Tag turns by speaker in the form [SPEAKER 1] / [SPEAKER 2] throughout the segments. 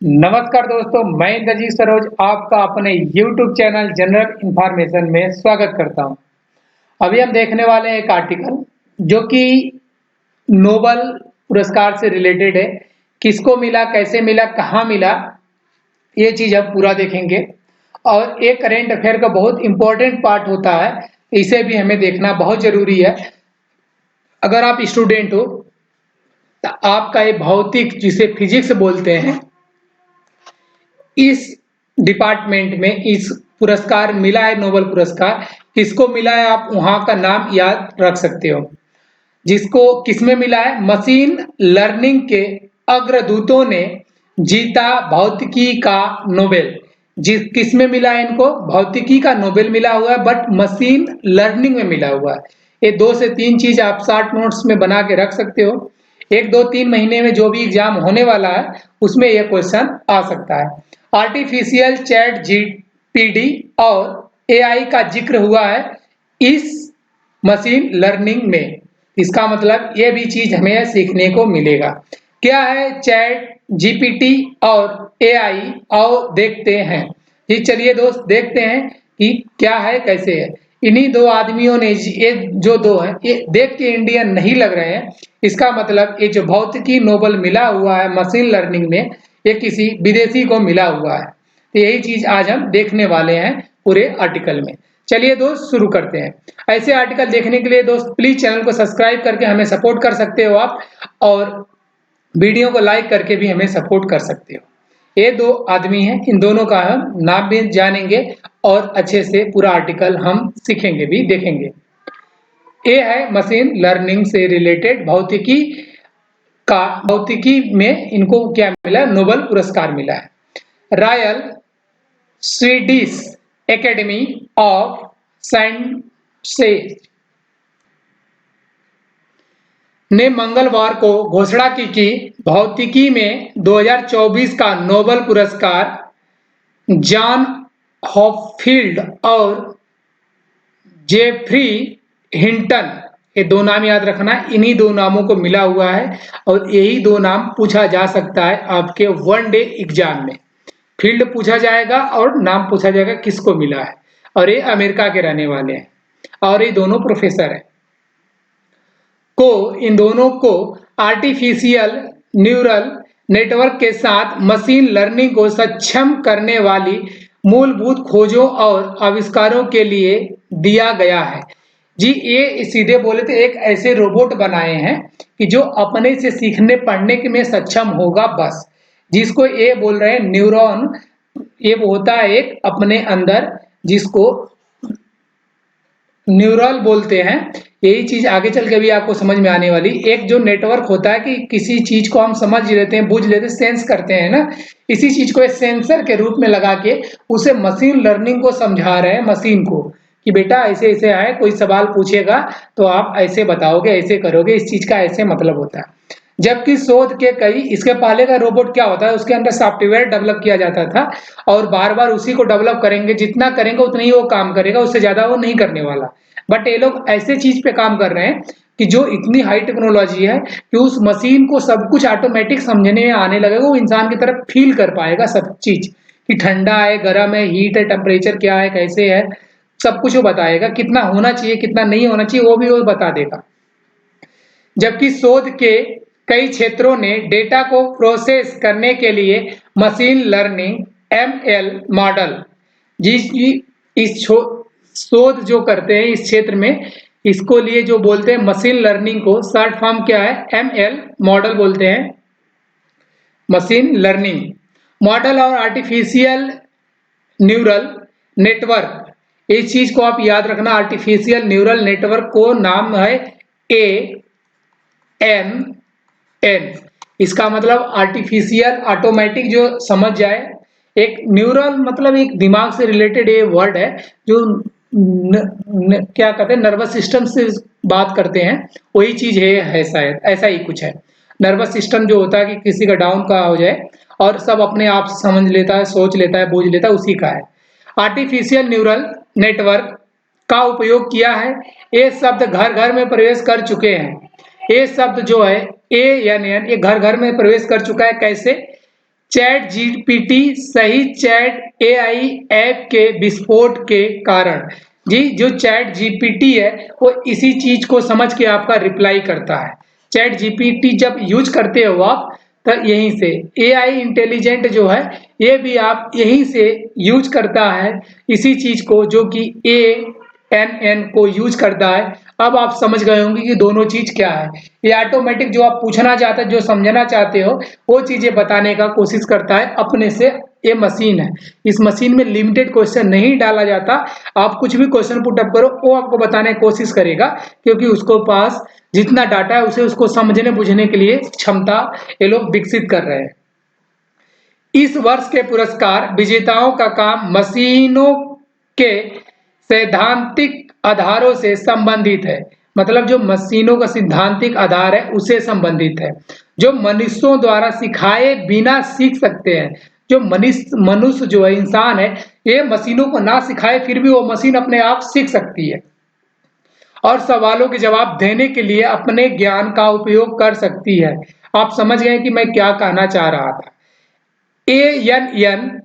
[SPEAKER 1] नमस्कार दोस्तों, मैं इंद्रजीत सरोज आपका अपने YouTube चैनल जनरल इंफॉर्मेशन में स्वागत करता हूं। अभी हम देखने वाले हैं एक आर्टिकल जो कि नोबेल पुरस्कार से रिलेटेड है। किसको मिला, कैसे मिला, कहाँ मिला, ये चीज़ हम पूरा देखेंगे। और एक करेंट अफेयर का बहुत इंपॉर्टेंट पार्ट होता है, इसे भी हमें देखना बहुत ज़रूरी है। अगर आप स्टूडेंट हो तो आपका ये भौतिक, जिसे फिजिक्स बोलते हैं, इस डिपार्टमेंट में इस पुरस्कार मिला है। नोबेल पुरस्कार किसको मिला है, आप वहां का नाम याद रख सकते हो। जिसको किसमें मिला है, मशीन लर्निंग के अग्रदूतों ने जीता भौतिकी का नोबेल। जिस किसमें मिला है इनको, भौतिकी का नोबेल मिला हुआ है, बट मशीन लर्निंग में मिला हुआ है। ये 2 से 3 चीज आप शॉर्ट नोट्स में बना के रख सकते हो। 1-2-3 महीने में जो भी एग्जाम होने वाला है उसमें यह क्वेश्चन आ सकता है। आर्टिफिशियल चैट जीपीटी और एआई का जिक्र हुआ है इस मशीन लर्निंग में। इसका मतलब ये भी चीज हमें सीखने को मिलेगा। क्या है चैट जीपीटी और एआई, आओ देखते हैं। जी चलिए दोस्त, देखते हैं कि क्या है, कैसे है। इन्हीं दो आदमियों ने, ये जो दो हैं, ये देख के इंडियन नहीं लग रहे हैं। इसका मतलब ये जो भौतिकी नोबेल मिला हुआ है मशीन लर्निंग में, ये किसी विदेशी को मिला हुआ है। तो यही चीज आज हम देखने वाले हैं पूरे आर्टिकल में। चलिए दोस्त, शुरू करते हैं। ऐसे आर्टिकल देखने के लिए दोस्त प्लीज चैनल को सब्सक्राइब करके हमें सपोर्ट कर सकते हो आप, और वीडियो को लाइक करके भी हमें सपोर्ट कर सकते हो। ये दो आदमी हैं, इन दोनों का हम नाम भी जानेंगे और अच्छे से पूरा आर्टिकल हम सीखेंगे भी, देखेंगे। ये है मशीन लर्निंग से रिलेटेड भौतिकी का। भौतिकी में इनको क्या मिला, नोबेल पुरस्कार मिला है। Royal Swedish academy of sciences ने मंगलवार को घोषणा की कि भौतिकी में 2024 का नोबेल पुरस्कार जॉन हॉपफील्ड और जेफरी हिंटन, ये दो नाम याद रखना, इन्हीं दो नामों को मिला हुआ है। और यही दो नाम पूछा जा सकता है आपके वन डे एग्जाम में। फील्ड पूछा जाएगा और नाम पूछा जाएगा किसको मिला है। और ये अमेरिका के रहने वाले हैं और ये दोनों प्रोफेसर हैं। इन दोनों को आर्टिफिशियल न्यूरल नेटवर्क के साथ मशीन लर्निंग को सक्षम करने वाली मूलभूत खोजों और आविष्कारों के लिए दिया गया है। जी, ये सीधे बोले तो एक ऐसे रोबोट बनाए हैं कि जो अपने से सीखने पढ़ने के में सक्षम होगा बस। जिसको ये बोल रहे हैं न्यूरॉन, ये होता है एक अपने अंदर, जिसको न्यूरल बोलते हैं। यही चीज आगे चल के भी आपको समझ में आने वाली। एक जो नेटवर्क होता है कि किसी चीज को हम समझ लेते हैं, बुझ लेते हैं, सेंस करते हैं ना, इसी चीज को एक सेंसर के रूप में लगा के उसे मशीन लर्निंग को समझा रहे हैं मशीन को कि बेटा ऐसे ऐसे है, कोई सवाल पूछेगा तो आप ऐसे बताओगे, ऐसे करोगे, इस चीज का ऐसे मतलब होता है। जबकि शोध के कई, इसके पहले का रोबोट क्या होता है, उसके अंदर सॉफ्टवेयर डेवलप किया जाता था और बार बार उसी को डेवलप करेंगे, जितना करेंगे उतना ही वो काम करेगा, उससे ज्यादा वो नहीं करने वाला। बट ये लोग ऐसे चीज पे काम कर रहे हैं कि जो इतनी हाई टेक्नोलॉजी है कि उस मशीन को सब कुछ ऑटोमेटिक समझने में आने लगेगा। वो इंसान की तरफ फील कर पाएगा सब चीज, कि ठंडा है, गर्म है, हीट है, टेम्परेचर क्या है, कैसे है, सब कुछ वो बताएगा। कितना होना चाहिए, कितना नहीं होना चाहिए, वो भी वो बता देगा। जबकि शोध के कई क्षेत्रों ने डेटा को प्रोसेस करने के लिए मशीन लर्निंग एमएल मॉडल, जिस इस शोध जो करते हैं इस क्षेत्र में, इसको लिए जो बोलते हैं मशीन लर्निंग को, शॉर्ट फॉर्म क्या है, एमएल मॉडल बोलते हैं। मशीन लर्निंग मॉडल और आर्टिफिशियल न्यूरल नेटवर्क, इस चीज को आप याद रखना। आर्टिफिशियल न्यूरल नेटवर्क को नाम है एएनएन। इसका मतलब आर्टिफिशियल, ऑटोमेटिक, जो समझ जाए। एक न्यूरल मतलब एक दिमाग से रिलेटेड ये वर्ड है, जो क्या कहते हैं, नर्वस सिस्टम से बात करते हैं, वही चीज है शायद, ऐसा ही कुछ है। नर्वस सिस्टम जो होता है कि किसी का डाउन का हो जाए और सब अपने आप समझ लेता है, सोच लेता है, बूझ लेता है, उसी का है। आर्टिफिशियल न्यूरल नेटवर्क का उपयोग किया है। ये शब्द घर घर में प्रवेश कर चुके हैं। ये शब्द जो है एएनएन, ये घर घर में प्रवेश कर चुका है। कैसे, चैट जीपीटी सही चैट एआई ऐप के विस्फोट के कारण। जी, जो चैट जीपीटी है वो इसी चीज को समझ के आपका रिप्लाई करता है। चैट जीपीटी जब यूज करते हो आप, तो यहीं से एआई इंटेलिजेंट जो है ये भी आप यहीं से यूज करता है इसी चीज को, जो कि एएनएन को यूज करता है। अब आप समझ गए होंगे कि दोनों चीज क्या है। ये ऑटोमेटिक जो आप पूछना चाहते हो, जो समझना चाहते हो, वो चीजें बताने का कोशिश करता है अपने से। ये मशीन है, इस मशीन में लिमिटेड क्वेश्चन नहीं डाला जाता। आप कुछ भी क्वेश्चन पुट अप करो वो आपको बताने की कोशिश करेगा, क्योंकि उसको पास जितना डाटा है उसे उसको समझने बुझने के लिए क्षमता ये लोग विकसित कर रहे हैं। इस वर्ष के पुरस्कार विजेताओं का काम मशीनों के सैद्धांतिक आधारों से संबंधित है। मतलब जो मशीनों का सिद्धांतिक आधार है उससे संबंधित है, जो मनुष्यों द्वारा सिखाए बिना सीख सकते हैं। जो मनुष्य जो है, इंसान है, ये मशीनों को ना सिखाए फिर भी वो मशीन अपने आप सीख सकती है और सवालों के जवाब देने के लिए अपने ज्ञान का उपयोग कर सकती है। आप समझ गए कि मैं क्या कहना चाह रहा था। एएनएन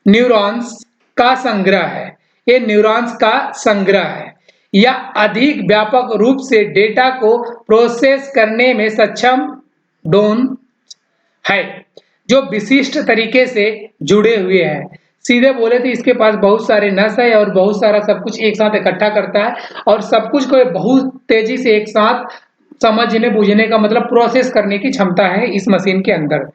[SPEAKER 1] न्यूरॉन्स का संग्रह है। ये न्यूरॉन्स का संग्रह है या अधिक व्यापक रूप से डेटा को प्रोसेस करने में सक्षम डोन है, जो विशिष्ट तरीके से जुड़े हुए हैं। सीधे बोले तो इसके पास बहुत सारे नस है और बहुत सारा सब कुछ एक साथ इकट्ठा करता है और सब कुछ को बहुत तेजी से एक साथ समझने बूझने का मतलब प्रोसेस करने की क्षमता है इस मशीन के अंदर,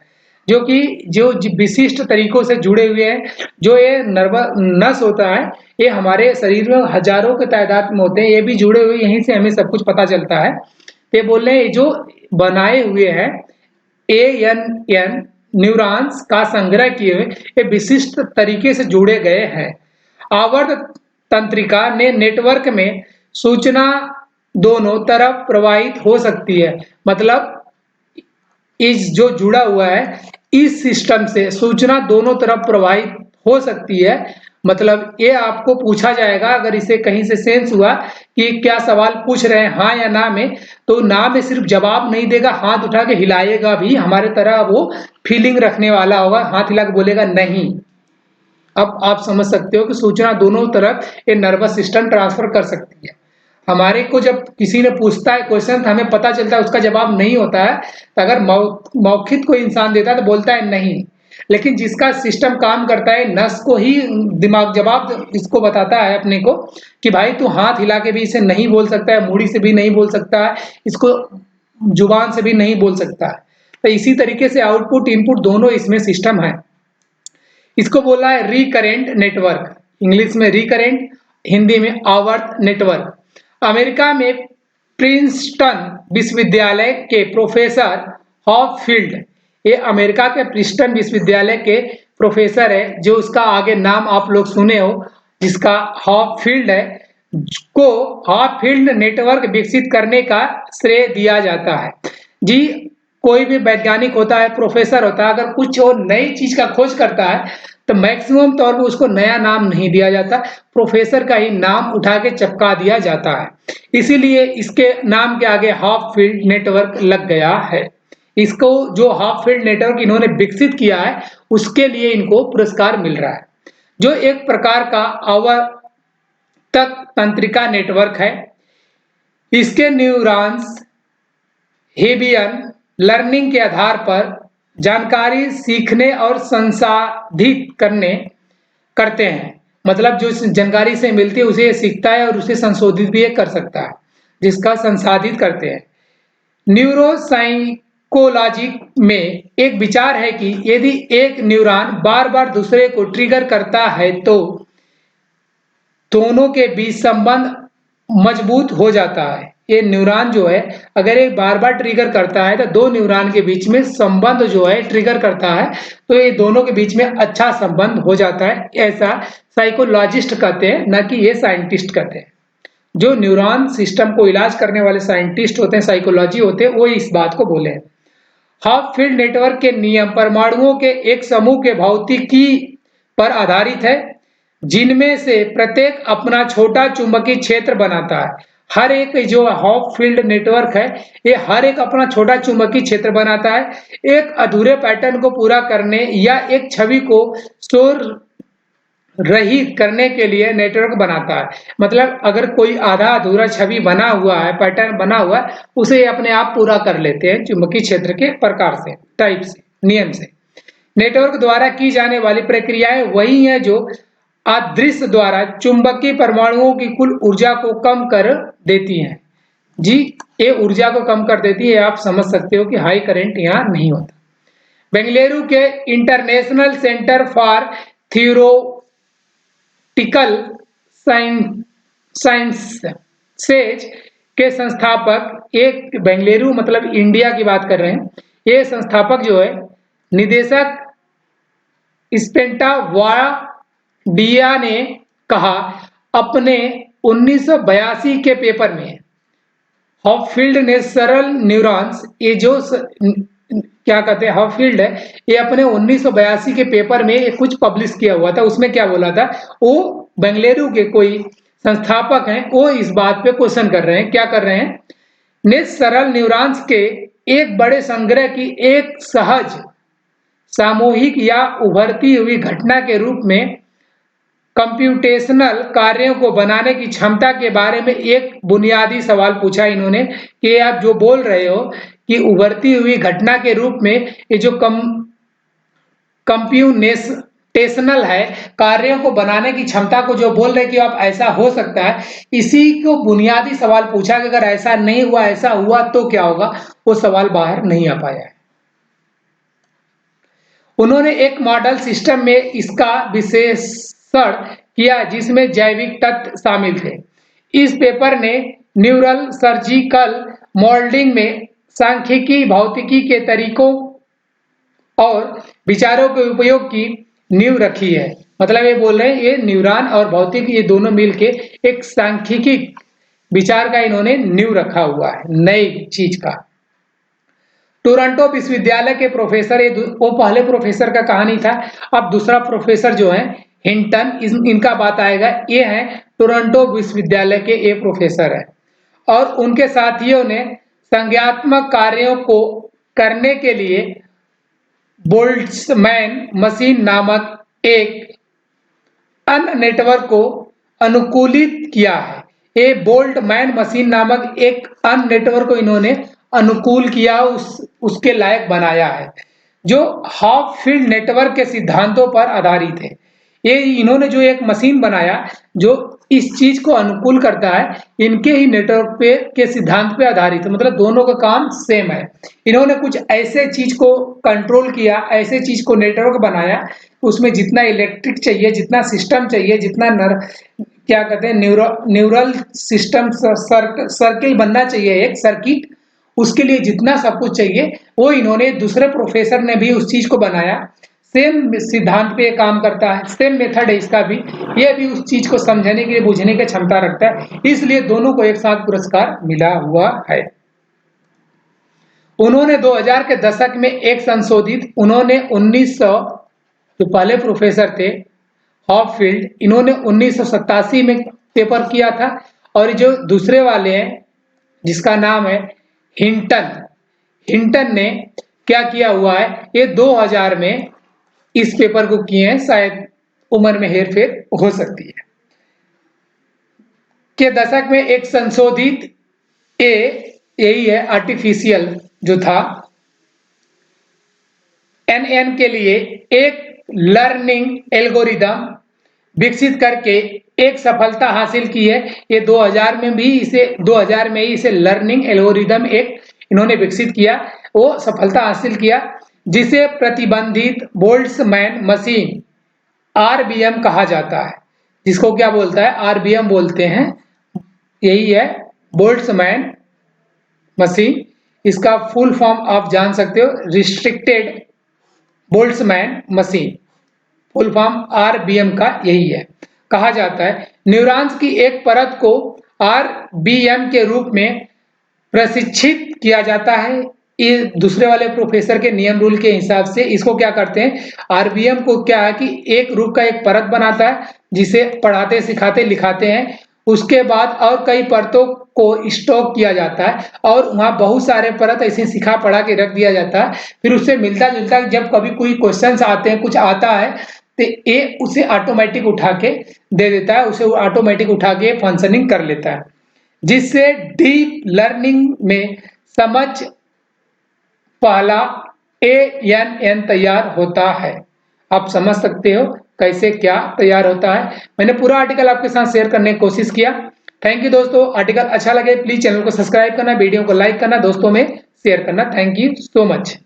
[SPEAKER 1] जो कि जो विशिष्ट तरीकों से जुड़े हुए हैं। जो ये नस होता है, ये हमारे शरीर में हजारों के तादाद में होते हैं, ये भी जुड़े हुए, यहीं से हमें सब कुछ पता चलता है। ये बोल रहे हैं जो बनाए हुए हैं एएनएन न्यूरॉन्स का संग्रह किए हुए, ये विशिष्ट तरीके से जुड़े गए हैं। आवर्त तंत्रिका ने नेटवर्क में सूचना दोनों तरफ प्रवाहित हो सकती है। मतलब इस जो जुड़ा हुआ है इस सिस्टम से सूचना दोनों तरफ प्रवाहित हो सकती है। मतलब ये आपको पूछा जाएगा, अगर इसे कहीं से सेंस हुआ कि क्या सवाल पूछ रहे हैं हाँ या ना में, तो ना में सिर्फ जवाब नहीं देगा, हाथ उठा के हिलाएगा भी, हमारे तरह वो फीलिंग रखने वाला होगा, हाथ हिला के बोलेगा नहीं। अब आप समझ सकते हो कि सूचना दोनों तरफ ये नर्वस सिस्टम ट्रांसफर कर सकती है। हमारे को जब किसी ने पूछता है क्वेश्चन, हमें पता चलता है उसका जवाब नहीं होता है, तो अगर मौखिक कोई इंसान देता है तो बोलता है नहीं, लेकिन जिसका सिस्टम काम करता है नस को ही दिमाग जवाब इसको बताता है अपने को कि भाई तू हाथ हिला के भी इसे नहीं बोल सकता है, मुड़ी से भी नहीं बोल सकता है, इसको जुबान से भी नहीं बोल सकता है। तो इसी तरीके से आउटपुट इनपुट दोनों इसमें सिस्टम है। इसको बोला है रिकरेंट नेटवर्क, इंग्लिश में रिकरेंट, हिंदी में आवर्त नेटवर्क। अमेरिका में प्रिंसटन विश्वविद्यालय के प्रोफेसर हॉपफील्ड, ये अमेरिका के प्रिंसटन विश्वविद्यालय के प्रोफेसर है, जो उसका आगे नाम आप लोग सुने हो जिसका हॉपफील्ड है, को हॉपफील्ड नेटवर्क विकसित करने का श्रेय दिया जाता है। जी, कोई भी वैज्ञानिक होता है, प्रोफेसर होता है, अगर कुछ और नई चीज का खोज करता है तो मैक्सिमम तौर पर उसको नया नाम नहीं दिया जाता, प्रोफेसर का ही नाम उठा के चिपका दिया जाता है। इसीलिए इसके नाम के आगे हॉपफील्ड नेटवर्क लग गया है। इसको जो हॉपफील्ड नेटवर्क इन्होंने विकसित किया है उसके लिए इनको पुरस्कार मिल रहा है, जो एक प्रकार का आवर्तक तंत्रिका नेटवर्क है। इसके न्यूरॉन्स हेबियन लर्निंग के आधार पर जानकारी सीखने और संसाधित करते हैं। मतलब जो जानकारी से मिलती है उसे सीखता है और उसे संशोधित भी कर सकता है, जिसका संसाधित करते हैं। न्यूरोसाइकोलॉजी में एक विचार है कि यदि एक न्यूरॉन बार बार दूसरे को ट्रिगर करता है तो दोनों के बीच संबंध मजबूत हो जाता है। ये न्यूरॉन जो है अगर एक बार बार ट्रिगर करता है तो दो न्यूरॉन के बीच में संबंध जो है ट्रिगर करता है, तो ये दोनों के बीच में अच्छा संबंध हो जाता है। ऐसा साइकोलॉजिस्ट कहते हैं, न कि ये साइंटिस्ट कहते हैं। जो न्यूरॉन सिस्टम को इलाज करने वाले साइंटिस्ट होते हैं, साइकोलॉजी होते हैं, वो इस बात को बोले हैं। हॉपफील्ड नेटवर्क के नियम परमाणुओं के एक समूह के भौतिकी पर आधारित है, जिनमें से प्रत्येक अपना छोटा चुंबकीय क्षेत्र बनाता है। हर एक जो हॉप फील्ड नेटवर्क है, ये हर एक अपना छोटा चुंबकीय क्षेत्र बनाता है। एक अधूरे पैटर्न को पूरा करने या एक छवि को स्टोर रहित करने के लिए नेटवर्क बनाता है। मतलब अगर कोई आधा अधूरा छवि बना हुआ है, पैटर्न बना हुआ है, उसे अपने आप पूरा कर लेते हैं चुंबकीय क्षेत्र के प्रकार से, टाइप से, नियम से। नेटवर्क द्वारा की जाने वाली प्रक्रियाएं वही हैं जो अदृश्य द्वारा चुंबकीय परमाणुओं की कुल ऊर्जा को कम कर देती हैं। जी, ये ऊर्जा को कम कर देती है। आप समझ सकते हो कि हाई करंट यहाँ नहीं होता। बेंगलुरु के international centre for theoretical sciences के संस्थापक, एक बेंगलुरु मतलब इंडिया की बात कर रहे हैं, ये संस्थापक जो है निदेशक स्पेंटा वाडिया ने कहा अपने 1982 के पेपर में, हॉपफील्ड ने सरल न्यूरॉन्स, ये जो क्या कहते हैं हॉपफील्ड है, ये अपने 1982 के पेपर में एक कुछ पब्लिश किया हुआ था। उसमें क्या बोला था, वो बेंगलुरु के कोई संस्थापक हैं, वो इस बात पे क्वेश्चन कर रहे हैं, क्या कर रहे हैं, ने सरल न्यूरॉन्स के एक बड़े संग्रह की एक सहज सामूहिक या उभरती हुई घटना के रूप में कंप्यूटेशनल कार्यों को बनाने की क्षमता के बारे में एक बुनियादी सवाल पूछा इन्होंने कि आप जो बोल रहे हो कि उभरती हुई घटना के रूप में ये जो कंप्यूटेशनल है, कार्यों को बनाने की क्षमता को जो बोल रहे कि आप ऐसा हो सकता है, इसी को बुनियादी सवाल पूछा कि अगर ऐसा नहीं हुआ, ऐसा हुआ तो क्या होगा, वो सवाल बाहर नहीं आ पाया है। उन्होंने एक मॉडल सिस्टम में इसका विश्लेषण किया जिसमें जैविक तत्व शामिल थे। इस पेपर ने न्यूरल सर्जिकल मॉडलिंग में सांख्यिकी भौतिकी के तरीकों और विचारों के उपयोग की नींव रखी है। मतलब ये बोल रहे हैं ये न्यूरॉन और भौतिक ये दोनों मिलके एक सांख्यिकी विचार का इन्होंने नींव रखा हुआ है, नई चीज का। टोरंटो विश्वविद्यालय के प्रोफेसर, वो पहले प्रोफेसर का कहानी था, अब दूसरा प्रोफेसर जो है हिंटन, इनका बात आएगा। ये है टोरंटो विश्वविद्यालय के ये प्रोफेसर है और उनके साथियों ने संज्ञात्मक कार्यों को करने के लिए बोल्ट्जमैन मशीन नामक एक अन्य नेटवर्क को अनुकूलित किया है। ये बोल्ट्जमैन मशीन नामक एक अन्य नेटवर्क को इन्होंने अनुकूल किया, उसके लायक बनाया है, जो हॉपफील्ड नेटवर्क के सिद्धांतों पर आधारित है। ये इन्होंने जो एक मशीन बनाया जो इस चीज को अनुकूल करता है, इनके ही नेटवर्क पे के सिद्धांत पे आधारित है। मतलब दोनों का काम सेम है। इन्होंने कुछ ऐसे चीज को कंट्रोल किया, ऐसे चीज को नेटवर्क बनाया, उसमें जितना इलेक्ट्रिक चाहिए, जितना सिस्टम चाहिए, जितना क्या कहते हैं न्यूरल सिस्टम सर्किल बनना चाहिए, एक सर्किट, उसके लिए जितना सब कुछ चाहिए वो इन्होंने, दूसरे प्रोफेसर ने भी उस चीज को बनाया। सेम सिद्धांत पे काम करता है, सेम मेथड है इसका भी, ये भी उस चीज को समझने के लिए, बुझने की क्षमता रखता है, इसलिए दोनों को एक साथ पुरस्कार मिला हुआ है। उन्होंने 2000 के दशक में एक संशोधित, उन्होंने 1900, जो पहले प्रोफेसर थे हॉपफील्ड, इन्होंने 1987 में पेपर किया था, और जो दूसरे वाले हैं जिसका नाम है हिंटन ने क्या किया हुआ है, ये 2000 में इस पेपर को किए हैं, शायद उम्र में हेरफेर हो सकती है। के दशक में एक संशोधित यही है आर्टिफिशियल जो था एनएन के लिए एक लर्निंग एल्गोरिदम विकसित करके एक सफलता हासिल की है। ये 2000 में ही इसे लर्निंग एल्गोरिदम एक इन्होंने विकसित किया, वो सफलता हासिल किया, जिसे प्रतिबंधित बोल्ट्जमैन मशीन आरबीएम कहा जाता है। जिसको क्या बोलता है, आरबीएम बोलते हैं, यही है बोल्ट्जमैन मशीन। इसका फुल फॉर्म आप जान सकते हो, restricted Boltzmann machine, full form RBM का यही है, कहा जाता है। न्यूरॉन्स की एक परत को आरबीएम के रूप में प्रशिक्षित किया जाता है। ये दूसरे वाले प्रोफेसर के नियम रूल के हिसाब से इसको क्या करते हैं, आरबीएम को क्या है कि एक रूप का एक परत बनाता है, जिसे पढ़ाते, सिखाते, लिखाते हैं, उसके बाद और कई परतों को स्टॉक किया जाता है और वहाँ बहुत सारे परत ऐसे सिखा पढ़ा के रख दिया जाता है। फिर उससे मिलता-जुलता जब कभी कोई क्वेश्चंस आते हैं, कुछ आता है, तो ये उसे ऑटोमेटिक उठा के दे देता है, उसे ऑटोमेटिक उठा के फंक्शनिंग कर लेता है, जिससे डीप लर्निंग में समझ पहला ANN तैयार होता है। आप समझ सकते हो कैसे क्या तैयार होता है। मैंने पूरा आर्टिकल आपके साथ शेयर करने की कोशिश किया। थैंक यू दोस्तों। आर्टिकल अच्छा लगे प्लीज चैनल को सब्सक्राइब करना, वीडियो को लाइक करना, दोस्तों में शेयर करना। Thank you so much.